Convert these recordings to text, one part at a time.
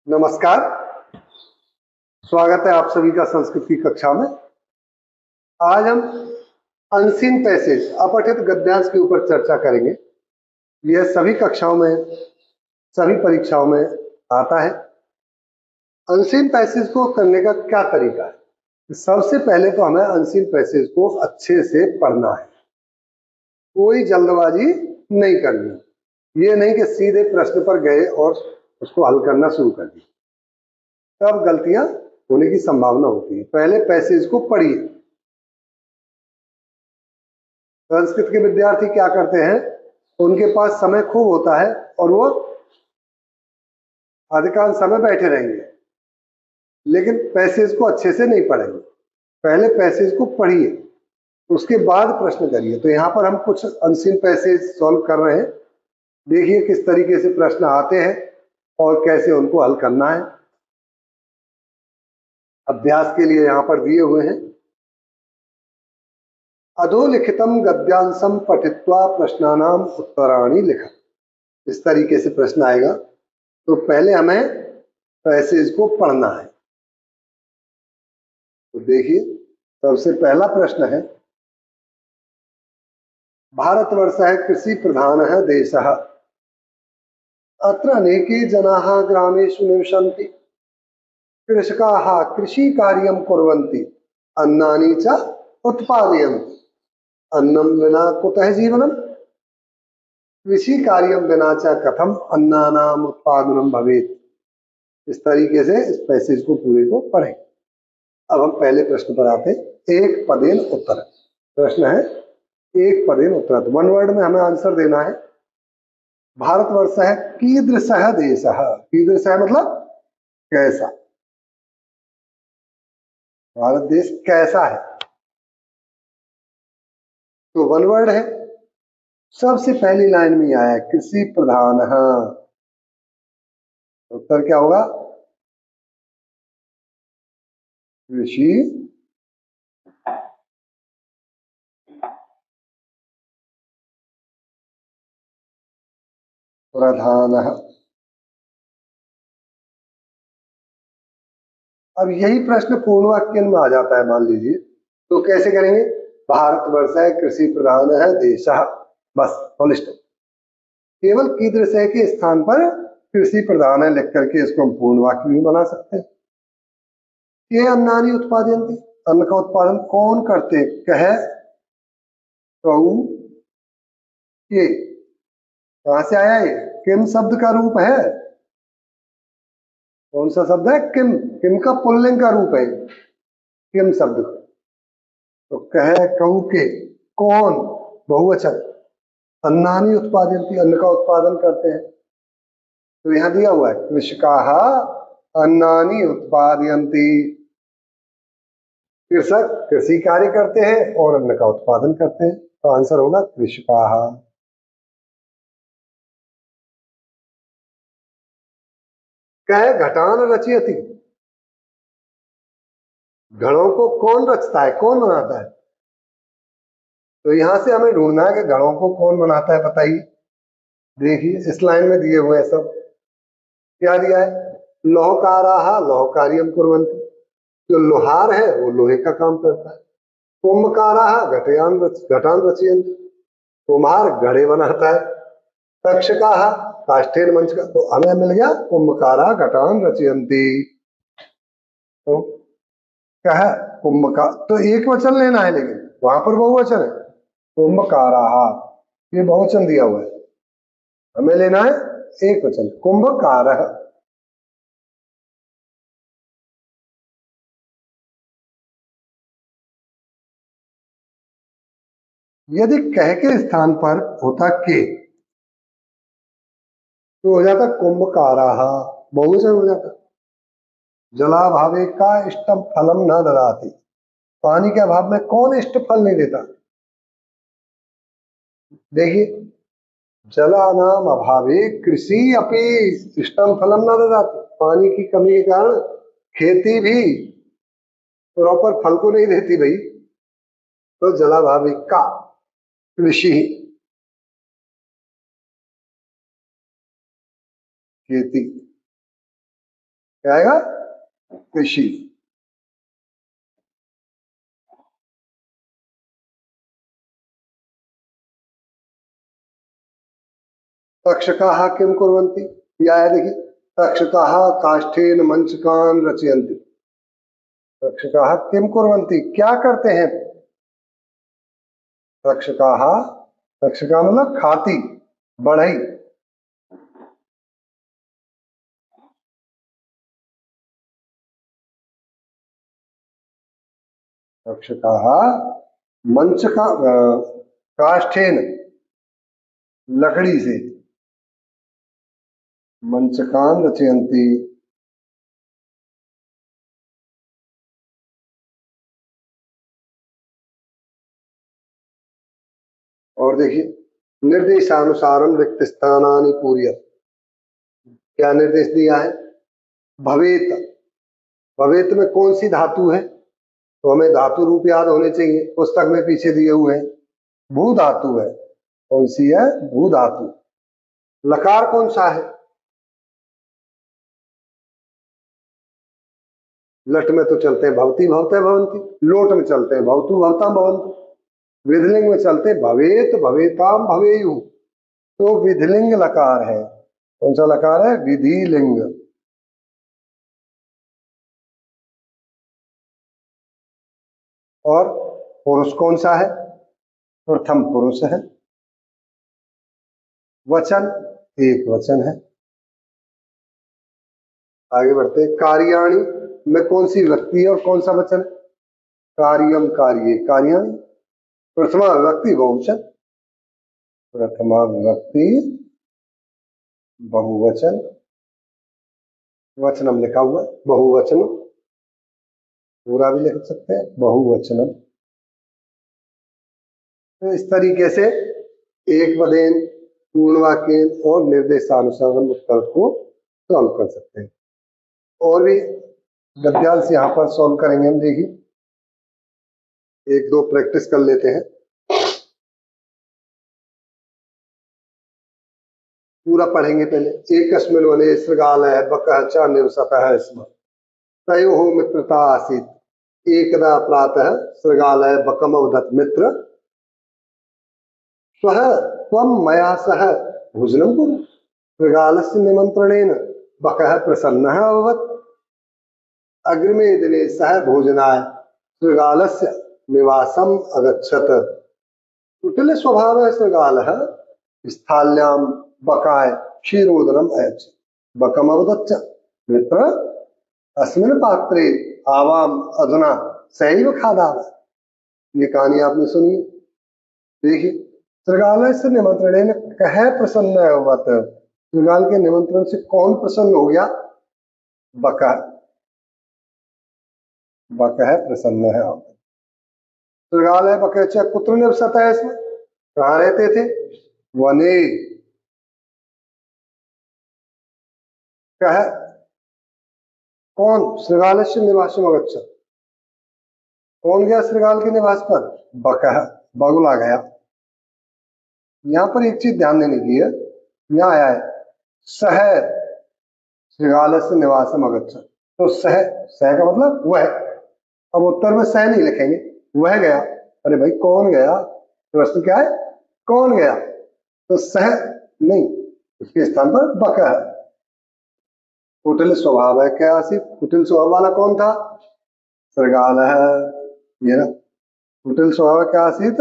नमस्कार। स्वागत है आप सभी का संस्कृत की कक्षा में। आज हम अनसीन पैसेज अपठित गद्यांश के ऊपर चर्चा करेंगे। यह सभी कक्षाओं में, सभी परीक्षाओं में आता है। अनसीन पैसेज को करने का क्या तरीका है? सबसे पहले तो हमें अनसीन पैसेज को अच्छे से पढ़ना है, कोई जल्दबाजी नहीं करनी। ये नहीं कि सीधे प्रश्न पर गए और उसको हल करना शुरू कर दिया, तब गलतियां होने की संभावना होती है। पहले पैसेज को पढ़िए। संस्कृत के विद्यार्थी क्या करते हैं, उनके पास समय खूब होता है और वो अधिकांश समय बैठे रहेंगे, लेकिन पैसेज को अच्छे से नहीं पढ़ेंगे। पहले पैसेज को पढ़िए, उसके बाद प्रश्न करिए। तो यहाँ पर हम कुछ अनसीन पैसेज सॉल्व कर रहे हैं। देखिए किस तरीके से प्रश्न आते हैं और कैसे उनको हल करना है। अभ्यास के लिए यहाँ पर दिए हुए हैं, अधोलिखितम गद्यांशम पठित्वा प्रश्नानाम उत्तराणि लिख। इस तरीके से प्रश्न आएगा। तो पहले हमें पैसेज को पढ़ना है। तो देखिए सबसे पहला प्रश्न है, भारतवर्ष है कृषि प्रधान है देश, अत्र अनेके जनाः ग्रामेषु निवसन्ति, कृषकाः कृषि कार्यं कुर्वन्ति, अन्नानि च उत्पादयन्ति, अन्नं विना कुतः जीवनम्, कृषि कार्यं विना च कथम अन्नानाम उत्पादनम भवेत्। इस तरीके से इस पैसेज को पूरे को पढ़ें। अब हम पहले प्रश्न पर आते हैं। एक पदेन उत्तर। प्रश्न है एक पदेन उत्तर। तो वन वर्ड में हमें आंसर देना है। भारतवर्ष है कीदृशः देशः। कीदृशः मतलब कैसा। भारत देश कैसा है, तो वन वर्ड है। सबसे पहली लाइन में आया कृषि प्रधान। उत्तर क्या होगा? कृषि प्रधान। अब यही प्रश्न पूर्ण वाक्य में आ जाता है, मान लीजिए, तो कैसे करेंगे? भारतवर्ष है कृषि प्रधान है देश, बस फुल स्टॉप। केवल कीदृशः के स्थान पर कृषि प्रधान है लिख करके इसको हम पूर्ण वाक्य भी बना सकते हैं। ये अन्नानि उत्पादयन्ति। अन्न का उत्पादन कौन करते? कह, कहू, ये कहां से आया? ये किम शब्द का रूप है। कौन सा शब्द है? किम। किम का पुल्लिंग का रूप है किम शब्द। तो कह, कहू, के, कौन बहुवचन, अन्नानि उत्पादयन्ति अन्न का उत्पादन करते हैं। तो यहां दिया हुआ है कृषकाः अन्नानि उत्पादयन्ति। कृषक कृषि कार्य करते हैं और अन्न का उत्पादन करते हैं। तो आंसर होगा कृषकाः। कह घटान रचयति। घड़ों को कौन रचता है, कौन बनाता है? तो यहां से हमें ढूंढना है कि घड़ों को कौन बनाता है, बताइए। देखिए इस लाइन में दिए हुए हैं सब। क्या दिया है? लौहकाराः लौह कार्यम कुर्वन्ति। जो लोहार है वो लोहे का काम करता है। कुंभकाराः घटान रचयन्ति। कुम्हार घड़े बनाता है। तक्षकाः काष्ठेन मंच का। तो हमें मिल गया कुंभकारा घटान रचयन्ति। तो कह कुंभका, तो एक वचन लेना है, लेकिन वहां पर बहुवचन है। कुंभकाराः ये बहुवचन दिया हुआ है, हमें लेना है एक वचन कुंभकारः। यदि कह के स्थान पर होता के तो हो जाता कुंभकाराः, बहुवचन हो जाता। जलाभावे का इष्टम फलम न ददाति। पानी के अभाव में कौन इष्ट फल नहीं देता? देखिए जलानाम अभावे कृषि अपि इष्टम फलम न ददाति। पानी की कमी के कारण खेती भी प्रॉपर फल को नहीं देती भाई। तो जलाभावे का कृषि खेती। क्या आएगा? कृषि। तक्षकाः किं कुर्वन्ति? या है देखिए, तक्षकाः काष्ठेन मंचकान् रचयन्ति। तक्षकाः किं कुर्वन्ति, क्या करते हैं? तक्षकाः, तक्षका मतलब खाती, बढ़ई। तक्षकाः मंचका काष्ठेन, लकड़ी से, मंचकान् रचयन्ति। और देखिए, निर्देशानुसारम रिक्त स्थानानि पूरयत्। क्या निर्देश दिया है? भवेत। भवेत में कौन सी धातु है? तो हमें धातु रूप याद होने चाहिए, पुस्तक में पीछे दिए हुए हैं। भू धातु है। कौन सी है? भू धातु। लकार कौन सा है? लट में तो चलते हैं भवती भवते भवंती, लोट में चलते हैं भवतु भवताम भवंतु, विधिलिंग में चलते भवेत भवेताम भवेयु। तो विधिलिंग लकार है। कौन सा लकार है? विधिलिंग। और पुरुष कौन सा है? प्रथम पुरुष है। वचन एक वचन है। आगे बढ़ते हैं। कार्याणि में कौन सी व्यक्ति है और कौन सा वचन? कार्यम कार्ये कार्याणि। प्रथमा विभक्ति बहुवचन। प्रथमा विभक्ति बहुवचन। वचनम लिखा हुआ है, बहुवचन। पूरा भी लिख सकते हैं, बहुवचनम। तो इस तरीके से एक पदेन, पूर्ण वाक्येन और निर्देशानुसार उत्तर को सॉल्व कर सकते हैं। और भी गद्यांश यहाँ पर सॉल्व करेंगे हम। देखिए, एक दो प्रैक्टिस कर लेते हैं। पूरा पढ़ेंगे पहले। एकस्मिन् वने शृगालयः बकः च निवसतः स्म। तयोः मित्रता आसीत्। एकदा प्रातः शृगालयः बकमवदत्, मित्र श्वः त्वं मया सह भोजनं कुरु। शृगालस्य निमन्त्रणेन बकः प्रसन्नः अभवत्। अग्रिमे दिने सः भोजनाय शृगालस्य निवासम् अगच्छत्। कुटिल स्वभावः शृगालः स्थाल्यां बकाय क्षीरोदनम् अयच्छत्। बकमवदत्, मित्र अस्मिन् पात्रे आवाम अधुना सैव खादाव। ये कहानी आपने सुनी। देखिए, शृगालय से निमंत्रण कह प्रसन्न अभवत्। शृगाल के निमंत्रण से कौन प्रसन्न हो गया? बका। बकः प्रसन्न है। शृगालय बकः कुत्र निवसत है? इसमें कहाँ रहते थे? वने। कह कौन? शृगाल से निवास में अगच्छत्। कौन गया शृगाल के निवास पर? बकः, बगुला गया। यहाँ पर एक चीज ध्यान देने की है, यहाँ आया है सह शृगाल से निवास में अगच्छत्। तो सह, सह का मतलब वह। अब उत्तर में सह नहीं लिखेंगे, वह गया। अरे भाई कौन गया? प्रश्न क्या है? कौन गया? तो सह नहीं, उसके स्थान पर बकः। कुटिल स्वभाव है क्या आसित? कुटिल स्वभाव वाला कौन था? शृगाल है। ये ना, कुटिल स्वभाव क्या आसित?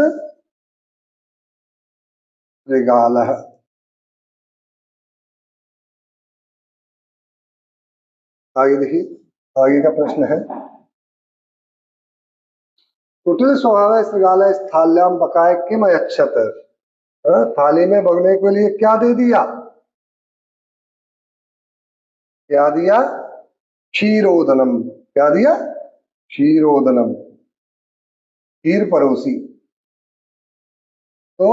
शृगाल है। आगे देखिए, आगे का प्रश्न है। कुटिल स्वभाव है शृगाल स्थाल्याम बकाय किम अयच्छत्। थाली में बगने के लिए क्या दे दिया? क्या दिया? क्षीरोदनम। क्या दिया? क्षीरोदनम, खीर परोसी। तो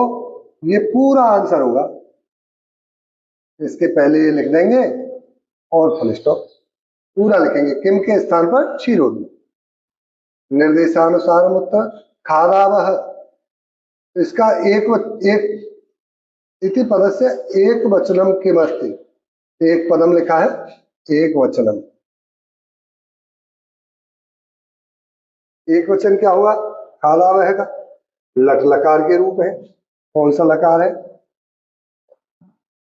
ये पूरा आंसर होगा। इसके पहले ये लिख देंगे और फुल स्टॉप। पूरा लिखेंगे, किम के स्थान पर क्षीरोदनम। निर्देशानुसार उत्तर खादावह। इसका एक इति पद से एक वचनम किमस्ति। एक पदम लिखा है, एक वचनम। एक वचन क्या हुआ? खालावह का लट लकार के रूप है। कौन सा लकार है?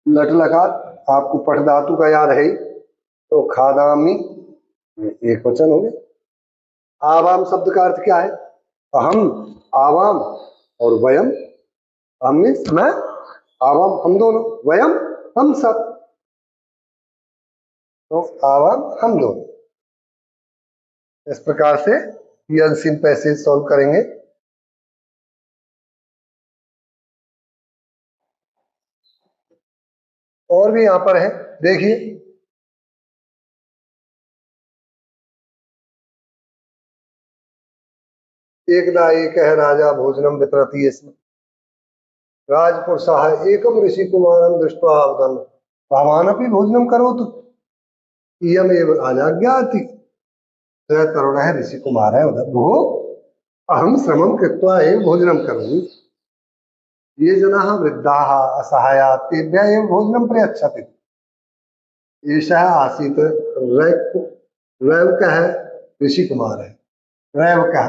लट लकार। आपको पठ धातु का याद है ही, तो खादामी एक वचन हो गया। आवाम शब्द का अर्थ क्या है? अहम, आवाम और वयम। हम मीन्स मैं, आवाम हम दोनों, वयम हम सब। तो आवाम हम दोनों। इस प्रकार से ये अनसीन पैसेज सॉल्व करेंगे। और भी यहां पर है, देखिए। एकदा एक है राजा भोजनम वितरती स्म राजपुरुषः एकम ऋषि कुमारम दृष्ट्वा अवदन् भवानपि भोजनम करोतु इयम एव अनाज्ञाति। तो तरुण है, ऋषि कुमार है उधर। वो अहम श्रमम कृत्वा एव भोजनम करोमि, ये जनाः वृद्धाः असहाया तेभ्यः एव भोजनम प्रयच्छति। एषः आसीत् रैवकः, ऋषि कुमार है रैवकः।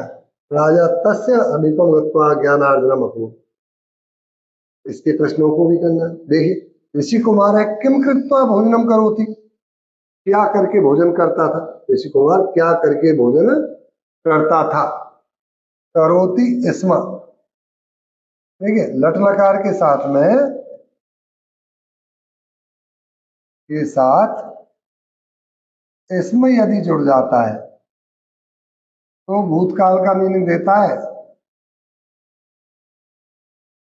राजा तस्य समीपम गत्वा ज्ञानार्जनम अकुर्वत्। इसके प्रश्नों को भी करना। देखिए, ऋषि कुमार है, किम कृत्वा भोजनम करोति, क्या करके भोजन करता था? ऋषि कुमार क्या करके भोजन करता था? करोति स्म, ठीक है, लट लकार के साथ में, के साथ स्म यदि जुड़ जाता है तो भूतकाल का मीनिंग देता है।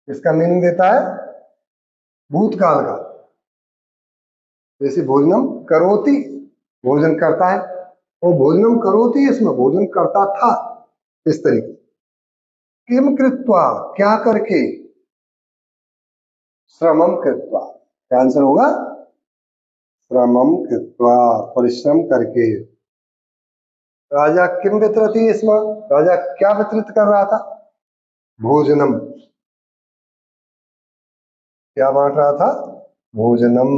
इसका मीनिंग देता है भूतकाल का। जैसे भोजनम करोति, भोजन करता है, वो भोजनम करोति इसमें भोजन करता था, इस तरीके। किम कृत्वा, क्या करके, श्रमम कृत्वा, क्या आंसर होगा? श्रमम कृत्वा, परिश्रम करके। राजा किम वितरती इसमें, राजा क्या वितरित कर रहा था? भोजनम। क्या बांट रहा था? भोजनम।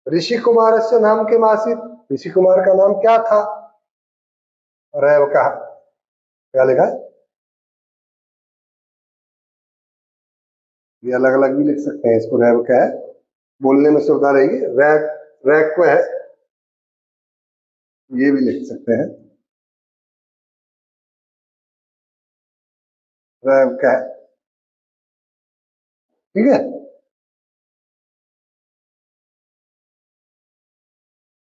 ऋषि कुमार से नाम के मासित, ऋषि कुमार का नाम क्या था? रैवका। क्या लिखा है? ये अलग अलग भी लिख सकते हैं, इसको रैवका है, बोलने में सुविधा रहेगी। रैक, रैक को है, ये भी लिख सकते हैं, रैवका है, ठीक है।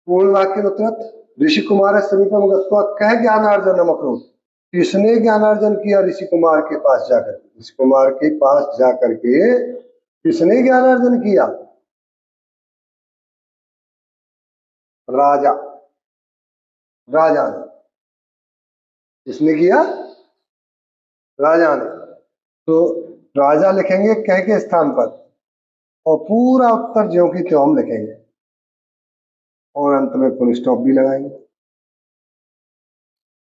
पूर्ण वाक्य उत्तरत ऋषि कुमार समीपम गत्वा कह ज्ञानार्जनम अकरोत्। किसने ज्ञानार्जन किया ऋषि कुमार के पास जाकर? ऋषि कुमार के पास जाकर के किसने ज्ञानार्जन किया? राजा, राजा ने। किसने किया? राजा ने। तो राजा लिखेंगे कह के स्थान पर, और पूरा उत्तर ज्यों की त्यों हम लिखेंगे, और अंत में फुल स्टॉप भी लगाएंगे।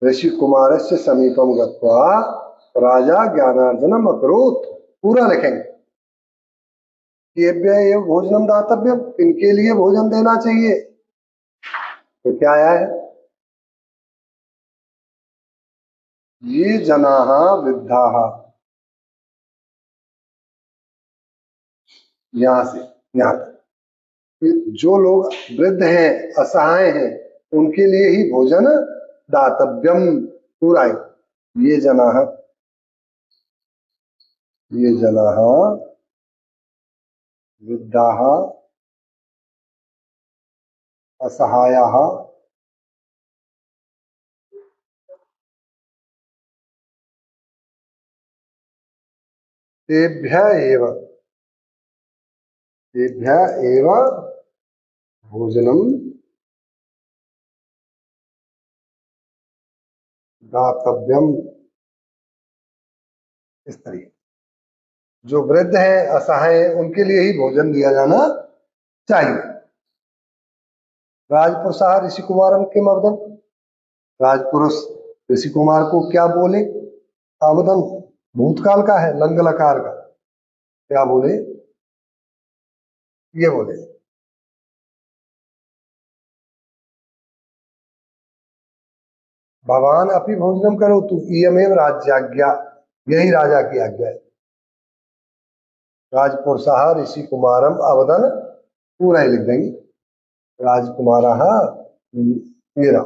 ऋषि कुमार से समीपम गत्वा राजा ज्ञानार्जनम अकरोत्, पूरा लिखेंगे। केभ्य एव भोजनम दातव्यम, इनके लिए भोजन देना चाहिए। तो क्या आया है? ये जनाः वृद्धाः, यहां से यहां तक जो लोग वृद्ध हैं, असहाय हैं, उनके लिए ही भोजन दातव्यम, पूरा है। ये जनाः, ये जनाः वृद्धाः असहायाः तेभ्य एव, तेभ्य एव भोजनम दातव्यम। इस तरीके, जो वृद्ध है, असहाय है, उनके लिए ही भोजन दिया जाना चाहिए। राजपुरुषः ऋषि कुमारम किम अवदन्, राजपुरुष ऋषि कुमार को क्या बोले? अवदन् भूतकाल का है, लंग लकार का। क्या बोले? ये बोले, भवान अपि भोजनम करोतु इयमेव राज्याज्ञा, यही राजा की आज्ञा है। राजपुरुषः ऋषि कुमारम अवदन, पूरा ही लिख देंगे राजकुमारः, ये रहा,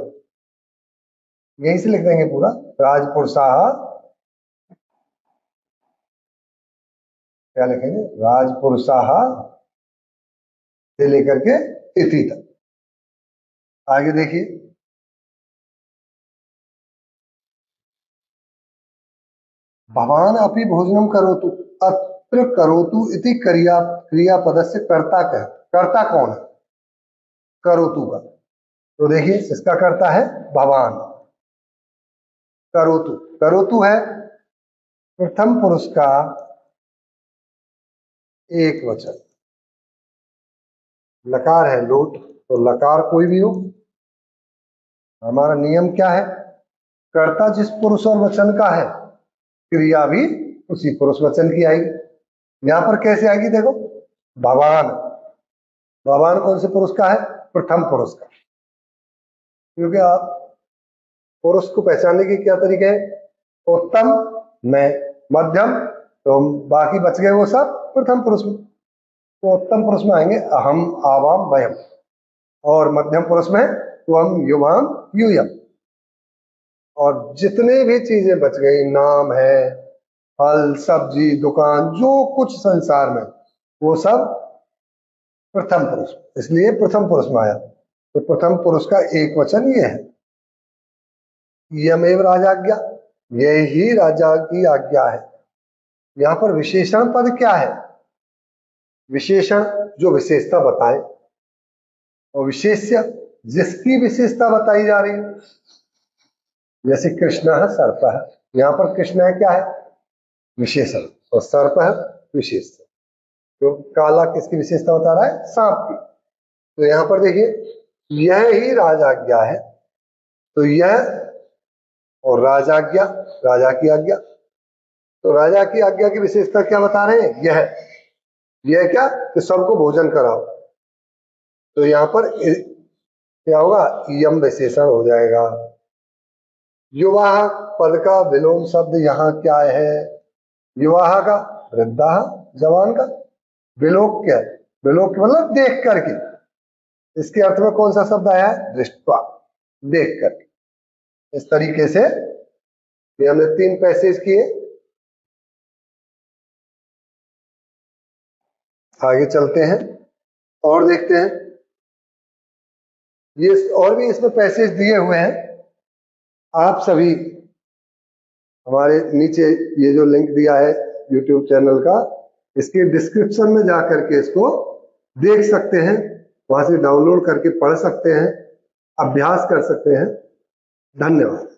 यहीं से लिख देंगे पूरा। राजपुरुषः, क्या लिखेंगे, राजपुरुषः से लेकर के इति तक। आगे देखिए, भवान अपि भोजनम करोतु, अत्र करोतु इति क्रियापदस्य कर्ता क्या, कर्ता कौन है करोतु का, तो देखिए इसका कर्ता है भवान। करोतु, करोतु है प्रथम पुरुष का एक वचन, लकार है लोट, तो लकार कोई भी हो, हमारा नियम क्या है, कर्ता जिस पुरुष और वचन का है क्रिया भी उसी पुरुष वचन की आएगी। यहां पर कैसे आएगी देखो, भवान, भवान कौन से पुरुष का है, प्रथम पुरुष का, क्योंकि आप पुरुष को पहचानने के क्या तरीके हैं, उत्तम मैं, मध्यम, तो बाकी बच गए वो सब प्रथम पुरुष में, तो उत्तम पुरुष में आएंगे अहम आवाम वयम, और मध्यम पुरुष में त्वम युवाम यूयम, और जितने भी चीजें बच गई, नाम है, फल सब्जी दुकान, जो कुछ संसार में, वो सब प्रथम पुरुष, इसलिए प्रथम पुरुष में आया। तो प्रथम पुरुष का एक वचन ये है, यमेव राजाज्ञा, यही राजा की आज्ञा है। यहां पर विशेषण पद क्या है, विशेषण जो विशेषता बताए, और विशेष्य जिसकी विशेषता बताई जा रही है, जैसे कृष्ण है सर्प है, यहां पर कृष्ण है क्या है, विशेषण, और सर्प है विशेषता, तो काला किसकी विशेषता बता रहा है, सांप की। तो यहां पर देखिए यह ही राजाज्ञा है, तो यह और राजाज्ञा, राजा की आज्ञा, तो राजा की आज्ञा की विशेषता क्या बता रहे हैं, यह क्या कि सबको भोजन कराओ, तो यहां पर क्या होगा, इयम विशेषण हो जाएगा। युवा पद का विलोम शब्द यहाँ क्या है, युवा का वृद्धा, जवान का, विलोक क्या है, विलोक मतलब देख करके, इसके अर्थ में कौन सा शब्द आया है, दृष्टवा, देख करके। इस तरीके से ये हमने 3 पैसेज किए। आगे चलते हैं और देखते हैं, ये और भी इसमें पैसेज दिए हुए हैं, आप सभी हमारे नीचे ये जो लिंक दिया है YouTube चैनल का, इसके डिस्क्रिप्शन में जाकर के इसको देख सकते हैं, वहां से डाउनलोड करके पढ़ सकते हैं, अभ्यास कर सकते हैं। धन्यवाद।